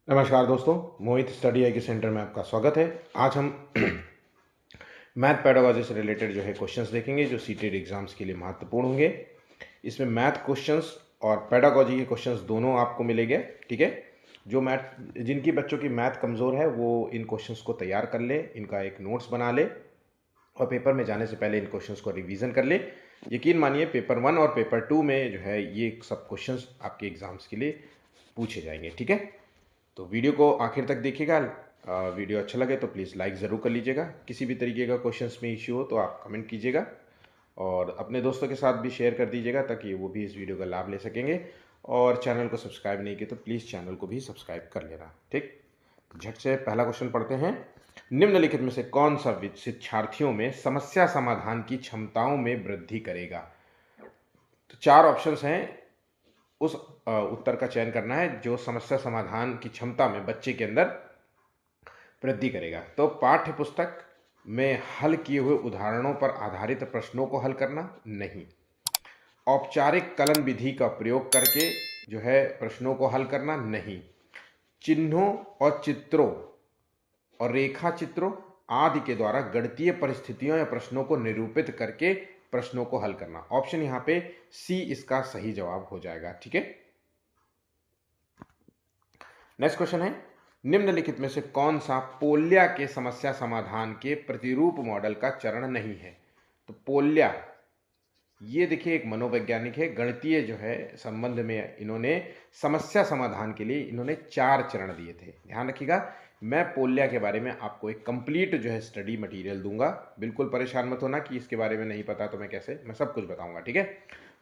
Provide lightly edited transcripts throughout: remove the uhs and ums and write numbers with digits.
नमस्कार दोस्तों, मोहित स्टडी आई के सेंटर में आपका स्वागत है। आज हम मैथ पेडागोजी से रिलेटेड जो है क्वेश्चंस देखेंगे जो सीटेड एग्जाम्स के लिए महत्वपूर्ण होंगे। इसमें मैथ क्वेश्चंस और पेडागोजी के क्वेश्चंस दोनों आपको मिलेंगे। ठीक है, जो मैथ जिनकी बच्चों की मैथ कमज़ोर है वो इन क्वेश्चंस को तैयार कर ले, इनका एक नोट्स बना ले और पेपर में जाने से पहले इन क्वेश्चंस को रिवीजन कर ले। यकीन मानिए पेपर 1 और पेपर 2 में जो है ये सब क्वेश्चंस आपके एग्जाम्स के लिए पूछे जाएंगे। ठीक है, तो वीडियो को आखिर तक देखिएगा। वीडियो अच्छा लगे तो प्लीज़ लाइक ज़रूर कर लीजिएगा। किसी भी तरीके का क्वेश्चंस में इश्यू हो तो आप कमेंट कीजिएगा और अपने दोस्तों के साथ भी शेयर कर दीजिएगा ताकि वो भी इस वीडियो का लाभ ले सकेंगे। और चैनल को सब्सक्राइब नहीं किया तो प्लीज़ चैनल को भी सब्सक्राइब कर लेना। ठीक, झट से पहला क्वेश्चन पढ़ते हैं। निम्नलिखित में से कौन सा शिक्षार्थियों में समस्या समाधान की क्षमताओं में वृद्धि करेगा? तो चार ऑप्शंस हैं, उस उत्तर का चयन करना है जो समस्या समाधान की क्षमता में बच्चे के अंदर वृद्धि करेगा। तो पाठ्य पुस्तक में हल किए हुए उदाहरणों पर आधारित प्रश्नों को हल करना नहीं, औपचारिक कलन विधि का प्रयोग करके जो है प्रश्नों को हल करना नहीं, चिन्हों और चित्रों और रेखा चित्रों आदि के द्वारा गणितीय परिस्थितियों या प्रश्नों को निरूपित करके प्रश्नों को हल करना। ऑप्शन यहाँ पे सी इसका सही जवाब हो जाएगा। ठीक है, नेक्स्ट क्वेश्चन है, निम्नलिखित में से कौन सा पोल्या के समस्या समाधान के प्रतिरूप मॉडल का चरण नहीं है? तो पोल्या ये देखिए एक मनोवैज्ञानिक है, गणितीय जो है संबंध में इन्होंने समस्या समाधान के लिए इन्होंने 4 चरण दिए थे। ध्यान रखिएगा, मैं पोल्या के बारे में आपको एक कंप्लीट जो है स्टडी मटेरियल दूंगा। बिल्कुल परेशान मत होना कि इसके बारे में नहीं पता तो मैं कैसे, मैं सब कुछ बताऊंगा। ठीक है,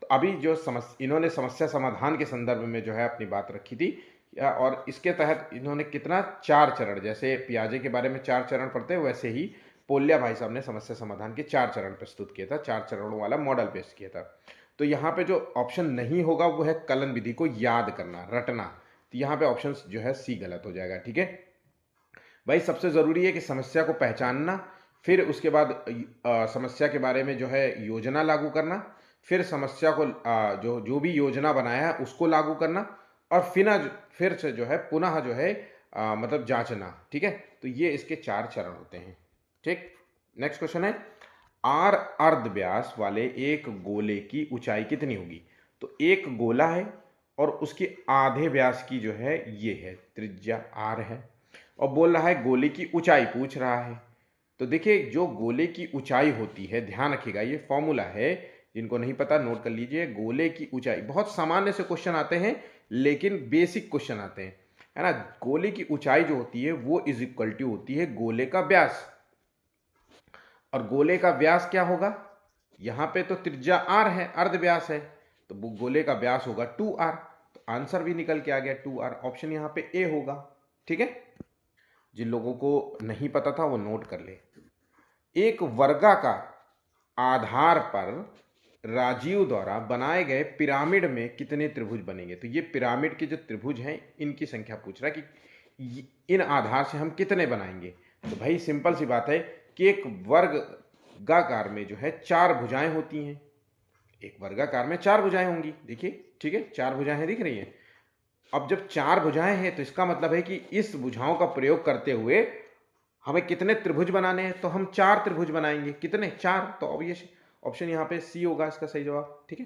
तो अभी जो इन्होंने समस्या समाधान के संदर्भ में जो है अपनी बात रखी थी और इसके तहत इन्होंने कितना 4 चरण, जैसे पियाजे के बारे में 4 चरण पढ़ते हैं वैसे ही पोल्या भाई साहब ने समस्या समाधान के 4 चरण प्रस्तुत किया था, 4 चरणों वाला मॉडल पेश किया था। तो यहाँ पे जो ऑप्शन नहीं होगा वो है कलन विधि को याद करना, रटना। तो यहाँ पे ऑप्शन जो है सी गलत हो जाएगा। ठीक है भाई, सबसे जरूरी है कि समस्या को पहचानना, फिर उसके बाद समस्या के बारे में जो है योजना लागू करना, फिर समस्या को जो जो भी योजना बनाया है उसको लागू करना और फिर से जो है पुनः जो है मतलब जांचना। ठीक है, तो ये इसके 4 चरण होते हैं। ठीक, नेक्स्ट क्वेश्चन है, आर अर्ध व्यास वाले एक गोले की ऊंचाई कितनी होगी? तो एक गोला है और उसके आधे व्यास की जो है ये है त्रिज्या आर है और बोल रहा है गोले की ऊंचाई पूछ रहा है। तो देखिए जो गोले की ऊंचाई होती है, ध्यान रखिएगा ये फॉर्मूला है, जिनको नहीं पता नोट कर लीजिए। गोले की ऊंचाई, बहुत सामान्य से क्वेश्चन आते हैं लेकिन बेसिक क्वेश्चन आते हैं, है ना। गोले की ऊंचाई जो होती है वो इज इक्वल टू होती है गोले का व्यास, और गोले का व्यास क्या होगा? यहां पे तो त्रिज्या आर है, अर्ध व्यास है, तो गोले का व्यास होगा 2r। तो आंसर भी निकल के आ गया 2r, ऑप्शन यहां पे ए होगा। ठीक है, जिन लोगों को नहीं पता था वो नोट कर ले। एक वर्गाकार आधार पर राजीव द्वारा बनाए गए पिरामिड में कितने त्रिभुज बनेंगे? तो ये पिरामिड के जो त्रिभुज हैं इनकी संख्या पूछ रहा है कि इन आधार से हम कितने बनाएंगे। तो भाई सिंपल सी बात है कि एक वर्गाकार में जो है 4 भुजाएं होती हैं, एक वर्गाकार में 4 भुजाएं होंगी। देखिए, ठीक है, 4 भुजाएं दिख रही हैं। अब जब 4 भुजाएं हैं तो इसका मतलब है कि इस भुजाओं का प्रयोग करते हुए हमें कितने त्रिभुज बनाने हैं? तो हम 4 त्रिभुज बनाएंगे। कितने? 4। तो ऑब्वियस ऑप्शन यहां पे सी होगा इसका सही जवाब। ठीक है,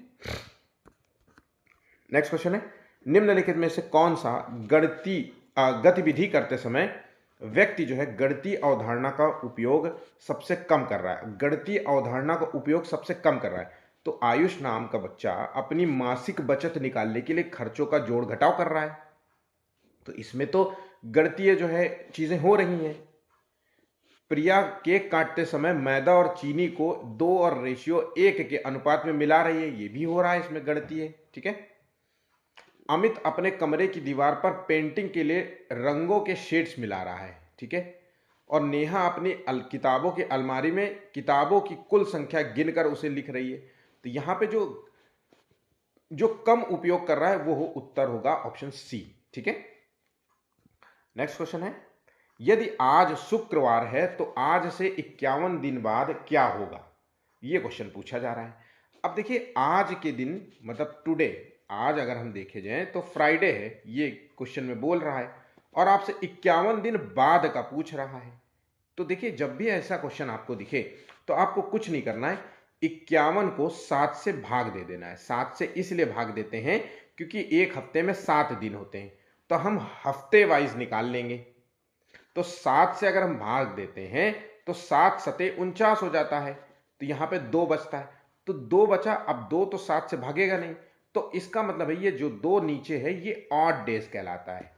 नेक्स्ट क्वेश्चन है, निम्नलिखित में से कौन सा गतिविधि करते समय व्यक्ति जो है गणितीय अवधारणा का उपयोग सबसे कम कर रहा है? गणितीय अवधारणा का उपयोग सबसे कम कर रहा है। तो आयुष नाम का बच्चा अपनी मासिक बचत निकालने के लिए खर्चों का जोड़ घटाव कर रहा है। तो इसमें तो गणितीय जो है चीजें हो रही हैं। प्रिया केक काटते समय मैदा और चीनी को 2 और रेशियो 1 के अनुपात में मिला रही है, ये भी हो रहा है, इसमें गणितीय। ठीक है, अमित अपने कमरे की दीवार पर पेंटिंग के लिए रंगों के शेड्स मिला रहा है। ठीक है, और नेहा अपनी किताबों की अलमारी में किताबों की कुल संख्या गिनकर उसे लिख रही है। तो यहां पे जो जो कम उपयोग कर रहा है वो उत्तर होगा ऑप्शन सी। ठीक है, नेक्स्ट क्वेश्चन है, यदि आज शुक्रवार है तो आज से 51 दिन बाद क्या होगा? ये क्वेश्चन पूछा जा रहा है। अब देखिए आज के दिन मतलब टुडे, आज अगर हम देखे जाएं तो फ्राइडे है, ये क्वेश्चन में बोल रहा है। और आपसे 51 दिन बाद का पूछ रहा है। तो देखिए, जब भी ऐसा क्वेश्चन आपको दिखे तो आपको कुछ नहीं करना है, 51 को 7 से भाग दे देना है। 7 से इसलिए भाग देते हैं क्योंकि एक हफ्ते में 7 दिन होते हैं, तो हम हफ्ते वाइज निकाल लेंगे। तो 7 से अगर हम भाग देते हैं तो 7 सते 49 हो जाता है, तो यहां पे 2 बचता है, तो 2 बचा। अब 2 तो 7 से भागेगा नहीं, तो इसका मतलब है ये जो 2 नीचे है ये ऑड डेज कहलाता है,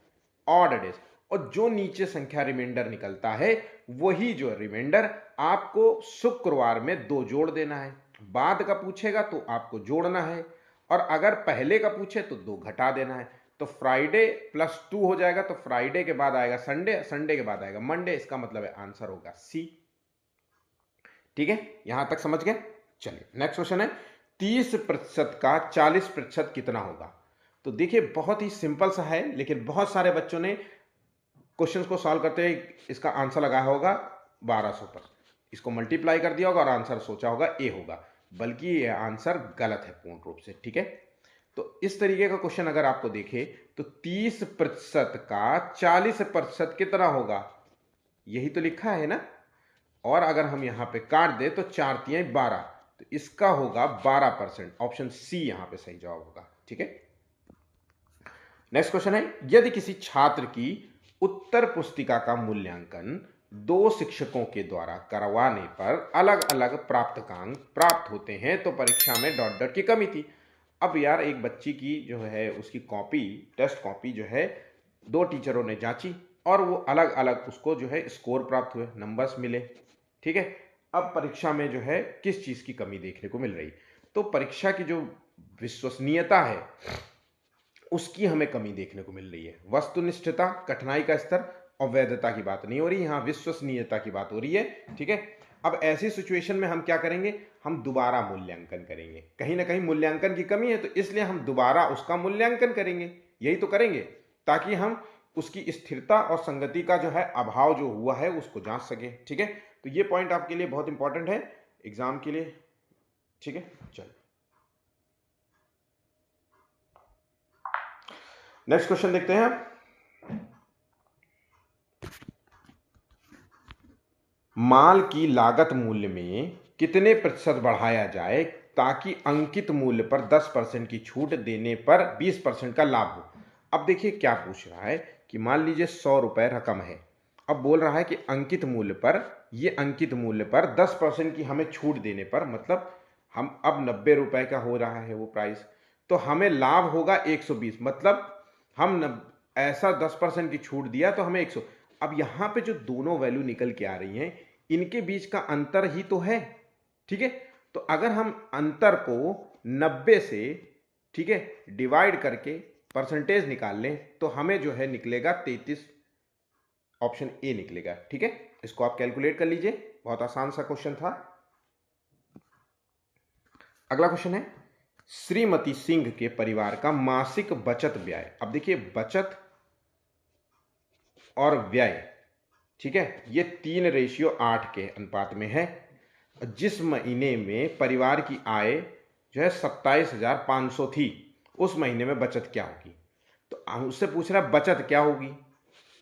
ऑड डेज। और जो नीचे संख्या रिमाइंडर निकलता है वही जो रिमाइंडर आपको शुक्रवार में 2 जोड़ देना है। बाद का पूछेगा तो आपको जोड़ना है, और अगर पहले का पूछे तो 2 घटा देना है। तो फ्राइडे प्लस 2 हो जाएगा, तो फ्राइडे के बाद आएगा संडे, संडे के बाद आएगा मंडे। इसका मतलब है आंसर होगा सी। ठीक है, यहां तक समझ गए। चलिए नेक्स्ट क्वेश्चन है, 30% का 40% कितना होगा। तो देखिए बहुत ही सिंपल सा है, लेकिन बहुत सारे बच्चों ने क्वेश्चन को सॉल्व करते हुए इसका आंसर लगाया होगा 1200 पर, इसको मल्टीप्लाई कर दिया होगा और आंसर सोचा होगा ए होगा, बल्कि ये आंसर गलत है पूर्ण रूप से। ठीक है, तो इस तरीके का क्वेश्चन अगर आपको देखे तो 30% का 40% कितना होगा, यही तो लिखा है ना। और अगर हम यहां पे काट दे तो 4 तियां 12, तो इसका होगा 12%। ऑप्शन सी यहां पे सही जवाब होगा। ठीक है, नेक्स्ट क्वेश्चन है, यदि किसी छात्र की उत्तर पुस्तिका का मूल्यांकन 2 शिक्षकों के द्वारा करवाने पर अलग अलग प्राप्तांक प्राप्त होते हैं तो परीक्षा में डॉट डॉट की कमी थी। अब यार एक बच्ची की जो है उसकी कॉपी, टेस्ट कॉपी जो है 2 टीचरों ने जांची और वो अलग अलग उसको जो है स्कोर प्राप्त हुए, नंबर्स मिले। ठीक है, अब परीक्षा में जो है किस चीज की कमी देखने को मिल रही, तो परीक्षा की जो विश्वसनीयता है उसकी हमें कमी देखने को मिल रही है। वस्तुनिष्ठता, कठिनाई का स्तर और वैधता की बात नहीं हो रही, यहां विश्वसनीयता की बात हो रही है। ठीक है, अब ऐसी सिचुएशन में हम क्या करेंगे, हम दोबारा मूल्यांकन करेंगे। कहीं ना कहीं मूल्यांकन की कमी है, तो इसलिए हम दोबारा उसका मूल्यांकन करेंगे, यही तो करेंगे, ताकि हम उसकी स्थिरता और संगति का जो है अभाव जो हुआ है उसको जांच सके। ठीक है, तो ये पॉइंट आपके लिए बहुत इंपॉर्टेंट है एग्जाम के लिए। ठीक है, चलो नेक्स्ट क्वेश्चन देखते हैं आप। माल की लागत मूल्य में कितने प्रतिशत बढ़ाया जाए ताकि अंकित मूल्य पर 10% की छूट देने पर 20% का लाभ हो। अब देखिए क्या पूछ रहा है कि मान लीजिए 100 रुपए रकम है, अब बोल रहा है कि अंकित मूल्य पर, ये अंकित मूल्य पर 10% की हमें छूट देने पर, मतलब हम अब 90 रुपए का हो रहा है वो प्राइस, तो हमें लाभ होगा 120। मतलब हम ऐसा 10% की छूट दिया तो हमें 100। अब यहां पे जो दोनों वैल्यू निकल के आ रही हैं इनके बीच का अंतर ही तो है। ठीक है, तो अगर हम अंतर को 90 से, ठीक है, डिवाइड करके परसेंटेज निकाल लें तो हमें जो है निकलेगा 33, ऑप्शन ए निकलेगा। ठीक है, इसको आप कैलकुलेट कर लीजिए, बहुत आसान सा क्वेश्चन था। अगला क्वेश्चन है, श्रीमती सिंह के परिवार का मासिक बचत व्यय। अब देखिए बचत और व्यय, ठीक है, ये 3:8 के अनुपात में है। जिस महीने में परिवार की आय जो है 27,500 थी, उस महीने में बचत क्या होगी। तो उससे पूछ रहा है बचत क्या होगी,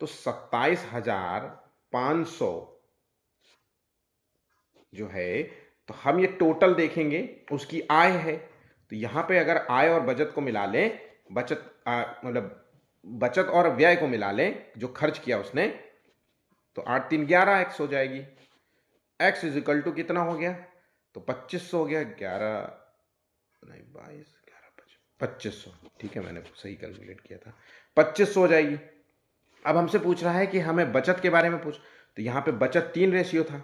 तो 27,500 जो है, तो हम ये टोटल देखेंगे, उसकी आय है, तो यहां पे अगर आय और बचत को मिला लें, बचत मतलब बचत और व्यय को मिला लें जो खर्च किया उसने, तो 8 3 11 एक्स हो जाएगी। एक्स इज इक्वल टू कितना हो गया, तो 2500 हो गया, 11 नहीं 22 11 2500। ठीक है, मैंने सही कैलकुलेट किया था, 2500 हो जाएगी। अब हमसे पूछ रहा है कि हमें बचत के बारे में पूछ, तो यहाँ पे बचत 3 था,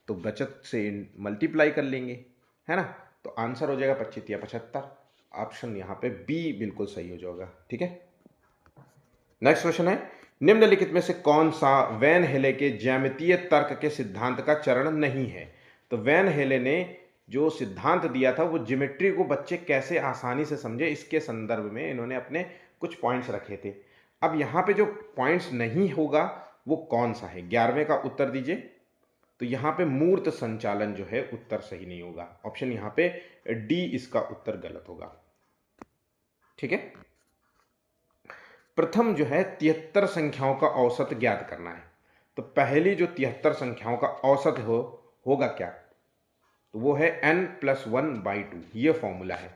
तो बचत से मल्टीप्लाई कर लेंगे, है ना, तो आंसर हो जाएगा 25 या 75। ऑप्शन यहाँ पे बी बिल्कुल सही हो जाएगा। ठीक है, नेक्स्ट क्वेश्चन है, निम्नलिखित में से कौन सा वैन हेले के ज्यामितीय तर्क के सिद्धांत का चरण नहीं है। तो वैन हेले ने जो सिद्धांत दिया था वो ज्योमेट्री को बच्चे कैसे आसानी से समझे इसके संदर्भ में इन्होंने अपने कुछ पॉइंट्स रखे थे। अब यहाँ पे जो पॉइंट्स नहीं होगा वो कौन सा है, 11वें का उत्तर दीजिए। तो यहाँ पे मूर्त संचालन जो है उत्तर सही नहीं होगा, ऑप्शन यहाँ पे डी इसका उत्तर गलत होगा। ठीक है, प्रथम जो है 73 संख्याओं का औसत ज्ञात करना है। तो पहली जो 73 संख्याओं का औसत होगा क्या, तो वो है n+1/2। ये फॉर्मूला है।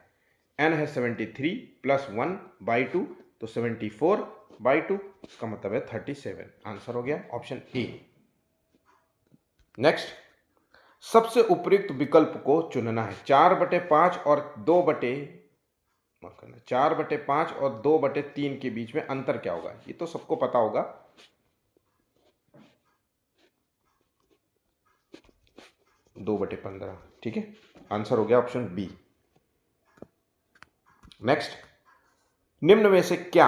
n है 73 +1/2 तो 74/2, इसका मतलब है 37। आंसर हो गया ऑप्शन ए। नेक्स्ट, सबसे उपयुक्त विकल्प को चुनना है। 4/5 और 2/3 के बीच में अंतर क्या होगा, ये तो सबको पता होगा। 2/15, ठीक है। आंसर हो गया ऑप्शन बी। नेक्स्ट, निम्न में से क्या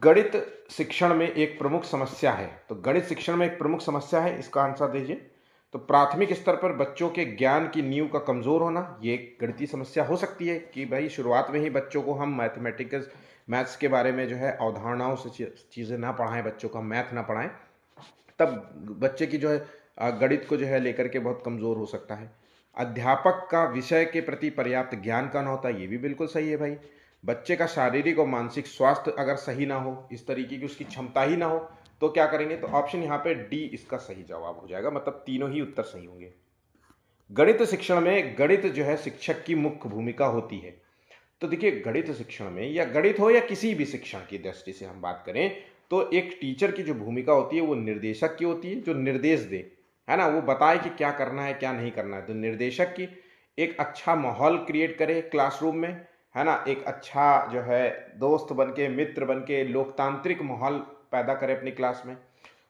गणित शिक्षण में एक प्रमुख समस्या है। तो गणित शिक्षण में एक प्रमुख समस्या है, इसका आंसर दीजिए। तो प्राथमिक स्तर पर बच्चों के ज्ञान की नींव का कमजोर होना, ये एक गणितीय समस्या हो सकती है कि भाई शुरुआत में ही बच्चों को हम मैथ्स के बारे में जो है अवधारणाओं से चीज़ें ना पढ़ाएं, बच्चों को हम मैथ ना पढ़ाएं, तब बच्चे की जो है गणित को जो है लेकर के बहुत कमज़ोर हो सकता है। अध्यापक का विषय के प्रति पर्याप्त ज्ञान का न होता, ये भी बिल्कुल सही है भाई। बच्चे का शारीरिक और मानसिक स्वास्थ्य अगर सही ना हो, इस तरीके की उसकी क्षमता ही ना हो, तो क्या करेंगे, तो ऑप्शन यहाँ पे डी इसका सही जवाब हो जाएगा, मतलब तीनों ही उत्तर सही होंगे। गणित शिक्षण में गणित जो है शिक्षक की मुख्य भूमिका होती है। तो देखिए, गणित शिक्षण में या गणित हो या किसी भी शिक्षण की दृष्टि से हम बात करें, तो एक टीचर की जो भूमिका होती है वो निर्देशक की होती है, जो निर्देश दे, है ना, वो बताए कि क्या करना है क्या नहीं करना है। तो निर्देशक की एक अच्छा माहौल क्रिएट करे क्लासरूम में, है ना, एक अच्छा जो है दोस्त बन के, मित्र बन के, लोकतांत्रिक माहौल पैदा करे अपनी क्लास में।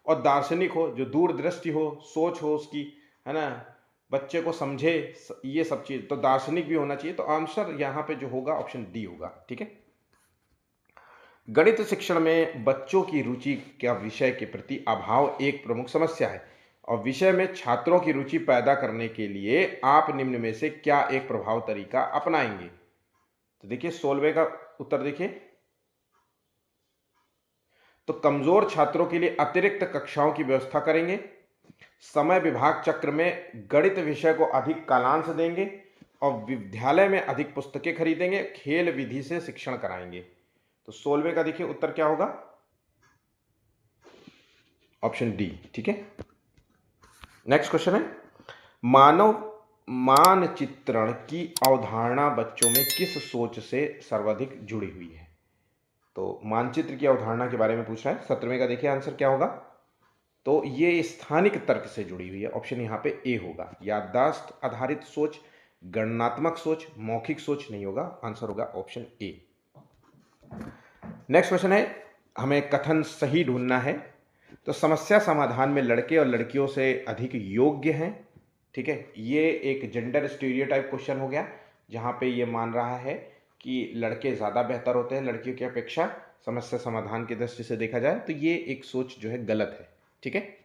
और दार्शनिक हो, जो दूरदृष्टि हो, सोच हो उसकी, है ना, बच्चे को समझे, ये सब चीज, तो दार्शनिक भी होना चाहिए। तो आंसर यहाँ पे जो होगा ऑप्शन डी होगा, ठीक है। गणित शिक्षण में बच्चों की रुचि का विषय के प्रति अभाव एक प्रमुख समस्या है, और विषय में छात्रों की रुचि पैदा करने के लिए आप निम्न में से क्या एक प्रभाव तरीका अपनाएंगे। तो देखिए 16वें का उत्तर देखिए। तो कमजोर छात्रों के लिए अतिरिक्त कक्षाओं की व्यवस्था करेंगे, समय विभाग चक्र में गणित विषय को अधिक कालांश देंगे, और विद्यालय में अधिक पुस्तकें खरीदेंगे, खेल विधि से शिक्षण कराएंगे। तो 16वें का देखिए उत्तर क्या होगा, ऑप्शन डी, ठीक है। नेक्स्ट क्वेश्चन है, मानव मानचित्रण की अवधारणा बच्चों में किस सोच से सर्वाधिक जुड़ी हुई है। तो मानचित्र की अवधारणा के बारे में पूछ रहा है। 17वें का देखिए आंसर क्या होगा, तो ये स्थानिक तर्क से जुड़ी हुई है। ऑप्शन यहाँ पे ए होगा, याददाश्त आधारित सोच, गणनात्मक सोच, मौखिक सोच नहीं होगा। आंसर होगा ऑप्शन ए। नेक्स्ट क्वेश्चन है, हमें कथन सही ढूंढना है। तो समस्या समाधान में लड़के और लड़कियों से अधिक योग्य हैं, ठीक है। ये एक जेंडर स्टीरियोटाइप क्वेश्चन हो गया, जहाँ पे ये मान रहा है कि लड़के ज़्यादा बेहतर होते हैं लड़कियों की अपेक्षा, समस्या समाधान की दृष्टि से देखा जाए तो ये एक सोच जो है गलत है, ठीक है।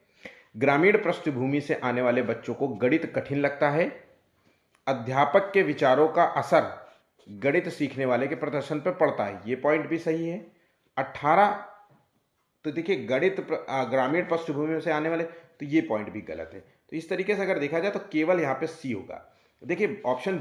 ग्रामीण पृष्ठभूमि से आने वाले बच्चों को गणित कठिन लगता है, अध्यापक के विचारों का असर गणित सीखने वाले के प्रदर्शन पर पड़ता है, ये पॉइंट भी सही है। 18, तो देखिए ग्रामीण पृष्ठभूमि से आने वाले, तो ये पॉइंट भी गलत है। तो इस तरीके से अगर देखा जाए तो केवल यहाँ पे सी होगा। देखिए ऑप्शन,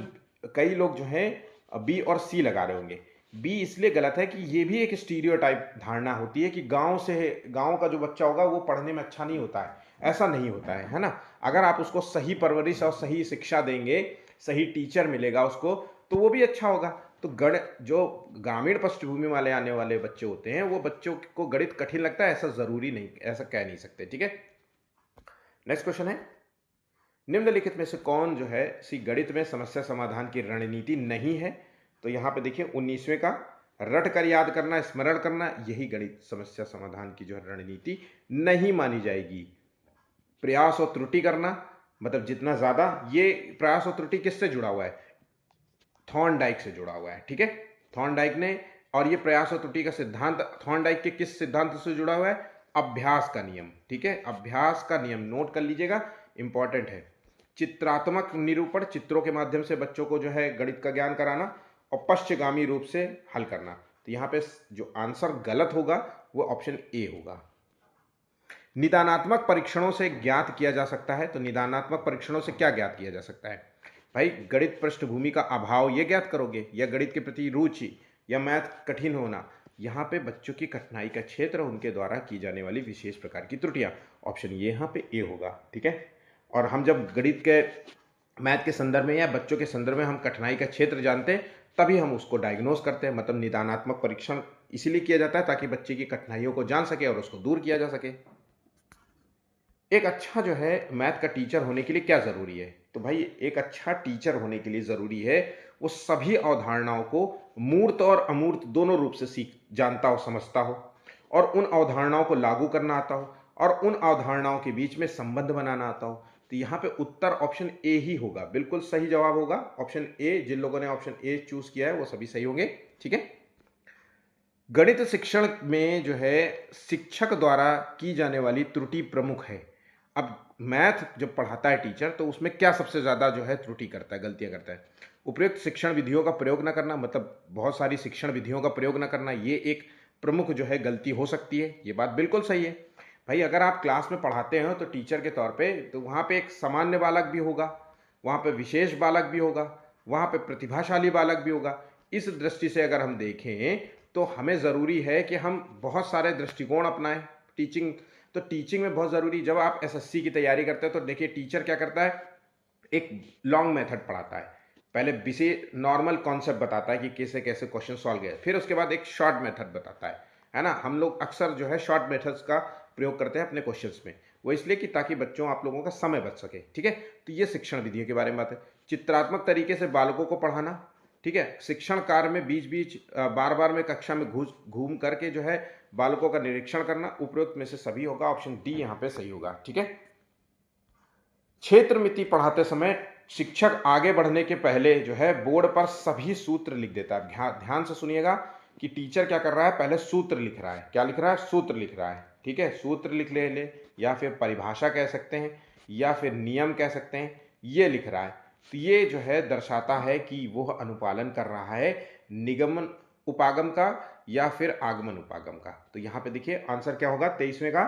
कई लोग जो हैं बी और सी लगा रहे होंगे। बी इसलिए गलत है कि ये भी एक स्टीरियोटाइप धारणा होती है कि गांव का जो बच्चा होगा वो पढ़ने में अच्छा नहीं होता है। ऐसा नहीं होता है ना। अगर आप उसको सही परवरिश और सही शिक्षा देंगे, सही टीचर मिलेगा उसको, तो वो भी अच्छा होगा। तो जो ग्रामीण पृष्ठभूमि वाले आने वाले बच्चे होते हैं, वो बच्चों को गणित कठिन लगता है ऐसा जरूरी नहीं, ऐसा कह नहीं सकते, ठीक है। नेक्स्ट क्वेश्चन है, निम्नलिखित में से कौन जो है सी गणित में समस्या समाधान की रणनीति नहीं है। तो यहां पे देखिए 19वें का, रट कर याद करना, स्मरण करना, यही गणित समस्या समाधान की जो है रणनीति नहीं मानी जाएगी। प्रयास और त्रुटि करना, मतलब जितना ज्यादा, ये प्रयास और त्रुटि किससे जुड़ा हुआ है, थॉर्नडाइक से जुड़ा हुआ है, ठीक है। थॉर्नडाइक ने, और ये प्रयास और त्रुटि का सिद्धांत थॉर्नडाइक के किस सिद्धांत से जुड़ा हुआ है, अभ्यास का नियम, ठीक है। अभ्यास का नियम नोट कर लीजिएगा, इंपॉर्टेंट है। चित्रात्मक निरूपण, चित्रों के माध्यम से बच्चों को जो है गणित का ज्ञान कराना, और पश्चगामी रूप से हल करना। तो यहाँ पे जो आंसर गलत होगा वो ऑप्शन ए होगा। निदानात्मक परीक्षणों से ज्ञात किया जा सकता है। तो निदानात्मक परीक्षणों से क्या ज्ञात किया जा सकता है भाई, गणित पृष्ठभूमि का अभाव, ये ज्ञात करोगे, या गणित के प्रति रुचि, या मैथ कठिन होना, यहाँ पे बच्चों की कठिनाई का क्षेत्र, उनके द्वारा की जाने वाली विशेष प्रकार की त्रुटियां। ऑप्शन ये यहाँ पे ए होगा। ठीक है। और हम जब गणित के, मैथ के संदर्भ में या बच्चों के संदर्भ में हम कठिनाई का क्षेत्र जानते हैं, तभी हम उसको डायग्नोज करते हैं, मतलब निदानात्मक परीक्षण इसीलिए किया जाता है ताकि बच्चे की कठिनाइयों को जान सके और उसको दूर किया जा सके। एक अच्छा जो है मैथ का टीचर होने के लिए क्या ज़रूरी है? तो भाई एक अच्छा टीचर होने के लिए ज़रूरी है वो सभी अवधारणाओं को मूर्त और अमूर्त दोनों रूप से जानता हो, समझता हो, और उन अवधारणाओं को लागू करना आता हो, और उन अवधारणाओं के बीच में संबंध बनाना आता हो। तो यहाँ पे उत्तर ऑप्शन ए ही होगा, बिल्कुल सही जवाब होगा ऑप्शन ए। जिन लोगों ने ऑप्शन ए चूज किया है वो सभी सही होंगे। ठीक है। गणित शिक्षण में जो है शिक्षक द्वारा की जाने वाली त्रुटि प्रमुख है। अब मैथ जब पढ़ाता है टीचर तो उसमें क्या सबसे ज़्यादा जो है त्रुटि करता है, गलतियां करता है? उपयुक्त शिक्षण विधियों का प्रयोग न करना, मतलब बहुत सारी शिक्षण विधियों का प्रयोग न करना, ये एक प्रमुख जो है गलती हो सकती है। ये बात बिल्कुल सही है। भाई अगर आप क्लास में पढ़ाते हो तो टीचर के तौर पे, तो वहाँ पे एक सामान्य बालक भी होगा, वहाँ पे विशेष बालक भी होगा, वहाँ पे प्रतिभाशाली बालक भी होगा। इस दृष्टि से अगर हम देखें तो हमें ज़रूरी है कि हम बहुत सारे दृष्टिकोण अपनाएं टीचिंग। तो टीचिंग में बहुत ज़रूरी, जब आप एसएससी की तैयारी करते हैं तो देखिए टीचर क्या करता है, एक लॉन्ग मेथड पढ़ाता है। पहले विशेष नॉर्मल कॉन्सेप्ट बताता है कि कैसे कैसे क्वेश्चन सॉल्व गए, फिर उसके बाद एक शॉर्ट मेथड बताता है ना। हम लोग अक्सर जो है शॉर्ट मेथड्स का प्रयोग करते हैं अपने क्वेश्चंस में, वो इसलिए कि ताकि बच्चों आप लोगों का समय बच सके। ठीक है। तो ये शिक्षण विधियों के बारे में बात है। चित्रात्मक तरीके से बालकों को पढ़ाना। ठीक है। शिक्षण कार्य में बीच बीच बार बार में कक्षा में घूम करके जो है बालकों का निरीक्षण करना। उपरोक्त में से सभी होगा, ऑप्शन डी यहाँ पे सही होगा। ठीक है। क्षेत्र मिति पढ़ाते समय शिक्षक आगे बढ़ने के पहले जो है बोर्ड पर सभी सूत्र लिख देता है। ध्यान से सुनिएगा कि टीचर क्या कर रहा है, पहले सूत्र लिख रहा है। क्या लिख रहा है? सूत्र लिख रहा है। ठीक है। सूत्र लिख ले या फिर परिभाषा कह सकते हैं, या फिर नियम कह सकते हैं, ये लिख रहा है। तो ये जो है दर्शाता है कि वह अनुपालन कर रहा है निगमन उपागम का या फिर आगमन उपागम का। तो यहाँ पे देखिए आंसर क्या होगा 23वें का।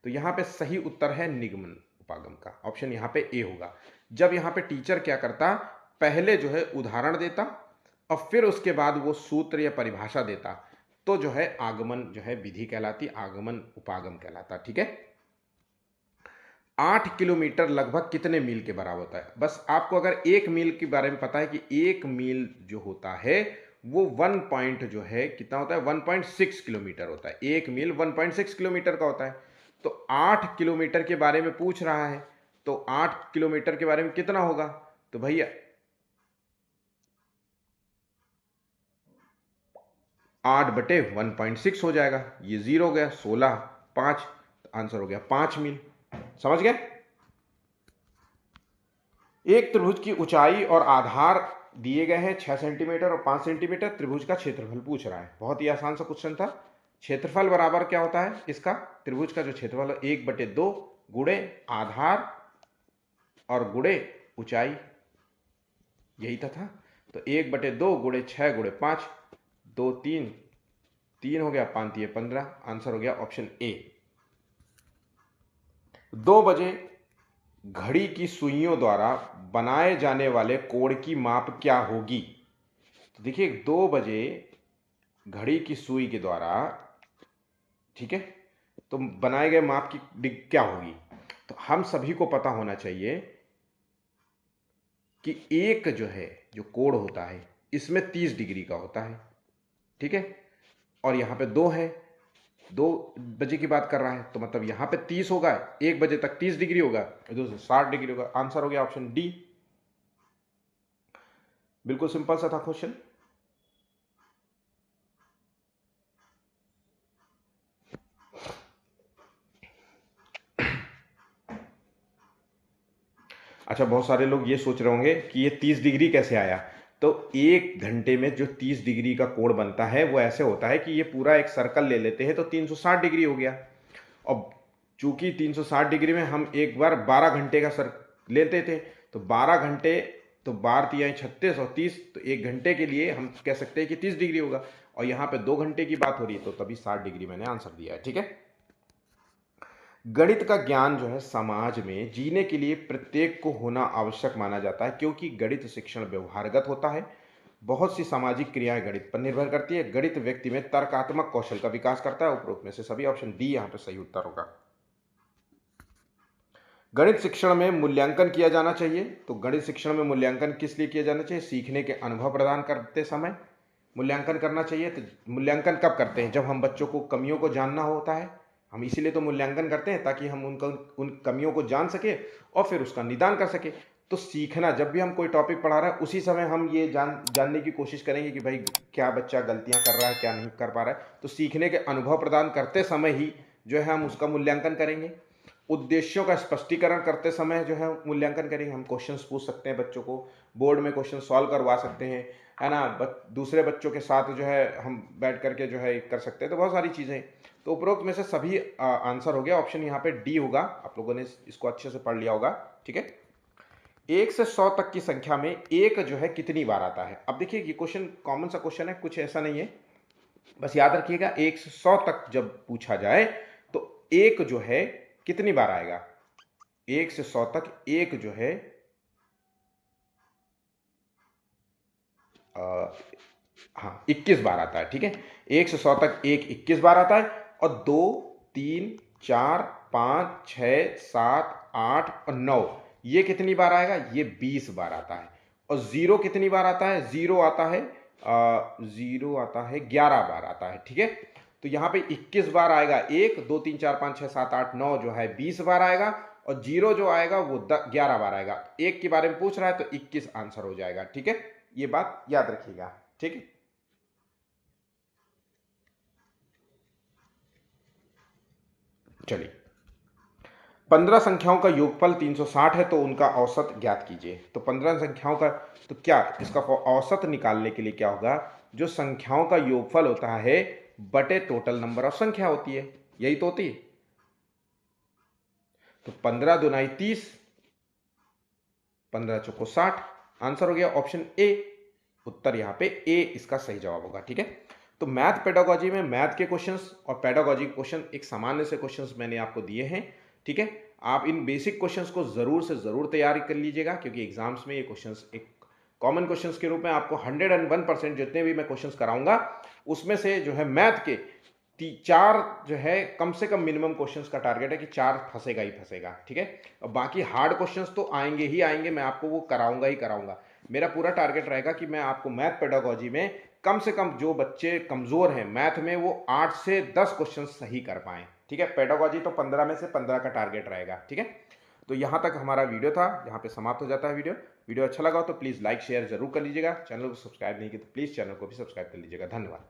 तो यहाँ पे सही उत्तर है निगमन उपागम का, ऑप्शन यहाँ पे ए होगा। जब यहाँ पे टीचर क्या करता, पहले जो है उदाहरण देता और फिर उसके बाद वो सूत्र या परिभाषा देता, तो जो है आगमन जो है विधि कहलाती, आगमन उपागम कहलाता। ठीक है। 8 किलोमीटर लगभग कितने मील के बराबर होता है? बस आपको अगर 1 मील के बारे में पता है कि 1 मील जो होता है वो 1 पॉइंट जो है कितना होता है, 1.6 किलोमीटर होता है। 1 मील 1.6 किलोमीटर का होता है। तो 8 किलोमीटर के बारे में पूछ रहा है, तो 8 किलोमीटर के बारे में कितना होगा? तो भैया 8/1.6 हो जाएगा। ये 0 हो गया, 16, 5, आंसर हो गया 5 मील। समझ गए? एक त्रिभुज की ऊंचाई और आधार दिए गए हैं 6 सेंटीमीटर और 5 सेंटीमीटर। त्रिभुज का क्षेत्रफल पूछ रहा है। बहुत ही आसान सा क्वेश्चन था। क्षेत्रफल बराबर क्या होता है इसका, त्रिभुज का जो क्षेत्रफल है 1/2 गुणे आधार और गुणे ऊंचाई, यही था। तो 1/2 गुणे 6 गुणे 5, 2 3, 3 हो गया, 5 3 15, आंसर हो गया ऑप्शन ए। 2 बजे घड़ी की सुइयों द्वारा बनाए जाने वाले कोण की माप क्या होगी? तो देखिए 2 बजे घड़ी की सुई के द्वारा, ठीक है, तो बनाए गए माप की क्या होगी? तो हम सभी को पता होना चाहिए कि एक जो है जो कोण होता है इसमें 30 डिग्री का होता है। ठीक है। और यहां पे 2 है, 2 बजे की बात कर रहा है, तो मतलब यहां पे 30 होगा, 1 बजे तक 30 डिग्री होगा, 2 से 60 डिग्री होगा। आंसर हो गया ऑप्शन डी। बिल्कुल सिंपल सा था क्वेश्चन। अच्छा, बहुत सारे लोग ये सोच रहे होंगे कि ये 30 डिग्री कैसे आया। तो 1 घंटे में जो 30 डिग्री का कोण बनता है वो ऐसे होता है कि ये पूरा एक सर्कल ले लेते हैं तो 360 डिग्री हो गया। अब चूंकि 360 डिग्री में हम एक बार 12 घंटे का सर लेते थे, तो 12 घंटे, तो 12 तियाई 36 और 30, तो 1 घंटे के लिए हम कह सकते हैं कि 30 डिग्री होगा। और यहाँ पे 2 घंटे की बात हो रही है, तो तभी 60 डिग्री मैंने आंसर दिया है। ठीक है। गणित का ज्ञान जो है समाज में जीने के लिए प्रत्येक को होना आवश्यक माना जाता है, क्योंकि गणित शिक्षण व्यवहारगत होता है। बहुत सी सामाजिक क्रियाएं गणित पर निर्भर करती है। गणित व्यक्ति में तर्कात्मक कौशल का विकास करता है। उपरोक्त में से सभी ऑप्शन डी यहाँ पे सही उत्तर होगा। गणित शिक्षण में मूल्यांकन किया जाना चाहिए। तो गणित शिक्षण में मूल्यांकन किस लिए किया जाना चाहिए? सीखने के अनुभव प्रदान करते समय मूल्यांकन करना चाहिए। तो मूल्यांकन कब करते हैं? जब हम बच्चों को कमियों को जानना होता है। हम इसीलिए तो मूल्यांकन करते हैं ताकि हम उन कमियों को जान सके और फिर उसका निदान कर सके। तो सीखना, जब भी हम कोई टॉपिक पढ़ा रहे हैं उसी समय हम ये जानने की कोशिश करेंगे कि भाई क्या बच्चा गलतियां कर रहा है, क्या नहीं कर पा रहा है। तो सीखने के अनुभव प्रदान करते समय ही जो है हम उसका मूल्यांकन करेंगे। उद्देश्यों का स्पष्टीकरण करते समय जो है मूल्यांकन करेंगे। हम क्वेश्चंस पूछ सकते हैं बच्चों को, बोर्ड में क्वेश्चन सॉल्व करवा सकते हैं, है ना। दूसरे बच्चों के साथ जो है हम बैठ करके जो है कर सकते हैं। तो बहुत सारी चीज़ें। तो उपरोक्त में से सभी आंसर हो गया। ऑप्शन यहाँ पे डी होगा। आप लोगों ने इसको अच्छे से पढ़ लिया होगा, ठीक है। 1 से 100 तक की संख्या में एक जो है कितनी बार आता है? अब देखिए ये क्वेश्चन कॉमन सा क्वेश्चन है, कुछ ऐसा नहीं है। बस याद रखिएगा 1 से 100 तक जब पूछा जाए तो एक जो है कितनी बार आएगा? 1 से 100 तक एक जो है हाँ 21 बार आता है, ठीक है। 1 से 100 तक एक 21 बार आता है और 2, 3, 4, 5, 6, 7, 8 और 9 ये कितनी बार आएगा? ये 20 बार आता है। और जीरो कितनी बार आता है? जीरो आता है 11 बार आता है, ठीक है। तो यहाँ पे 21 बार आएगा। 1, 2, 3, 4, 5, 6, 7, 8, 9 जो है 20 बार आएगा और जीरो जो आएगा वो 11 बार आएगा। एक के बारे में पूछ रहा है तो 21 आंसर हो जाएगा, ठीक है। ये बात याद रखिएगा, ठीक है। चलिए 15 संख्याओं का योगफल 360 है तो उनका औसत ज्ञात कीजिए। तो 15 संख्याओं का, तो क्या इसका औसत निकालने के लिए क्या होगा? जो संख्याओं का योगफल होता है बटे टोटल नंबर ऑफ संख्या होती है, यही तो होती है। तो 15 दूनाई 30, 15 चौको 60, आंसर हो गया ऑप्शन ए। उत्तर यहाँ पे ए इसका सही जवाब होगा, ठीक है। तो मैथ पेडागोजी में मैथ के क्वेश्चंस और पेडागोजी के क्वेश्चन एक सामान्य से क्वेश्चंस मैंने आपको दिए हैं, ठीक है। आप इन बेसिक क्वेश्चंस को जरूर से जरूर तैयारी कर लीजिएगा क्योंकि एग्जाम्स में ये क्वेश्चंस एक कॉमन क्वेश्चंस के रूप में आपको 101% जितने भी मैं क्वेश्चंस कराऊंगा उसमें से जो है मैथ के 4 जो है कम से कम मिनिमम क्वेश्चंस का टारगेट है कि 4 फंसेगा ही फंसेगा, ठीक है। और बाकी हार्ड क्वेश्चंस तो आएंगे ही आएंगे, मैं आपको वो कराऊंगा ही कराऊंगा। मेरा पूरा टारगेट रहेगा कि मैं आपको मैथ पेडागोजी में कम से कम जो बच्चे कमजोर हैं मैथ में वो 8 से 10 क्वेश्चन सही कर पाएं, ठीक है। पेडागोजी तो 15 में से 15 का टारगेट रहेगा, ठीक है। तो यहां तक हमारा वीडियो था, यहां पे समाप्त हो जाता है वीडियो अच्छा लगा तो प्लीज लाइक शेयर जरूर कर लीजिएगा। चैनल को सब्सक्राइब नहीं किया तो प्लीज चैनल को भी सब्सक्राइब कर लीजिएगा। धन्यवाद।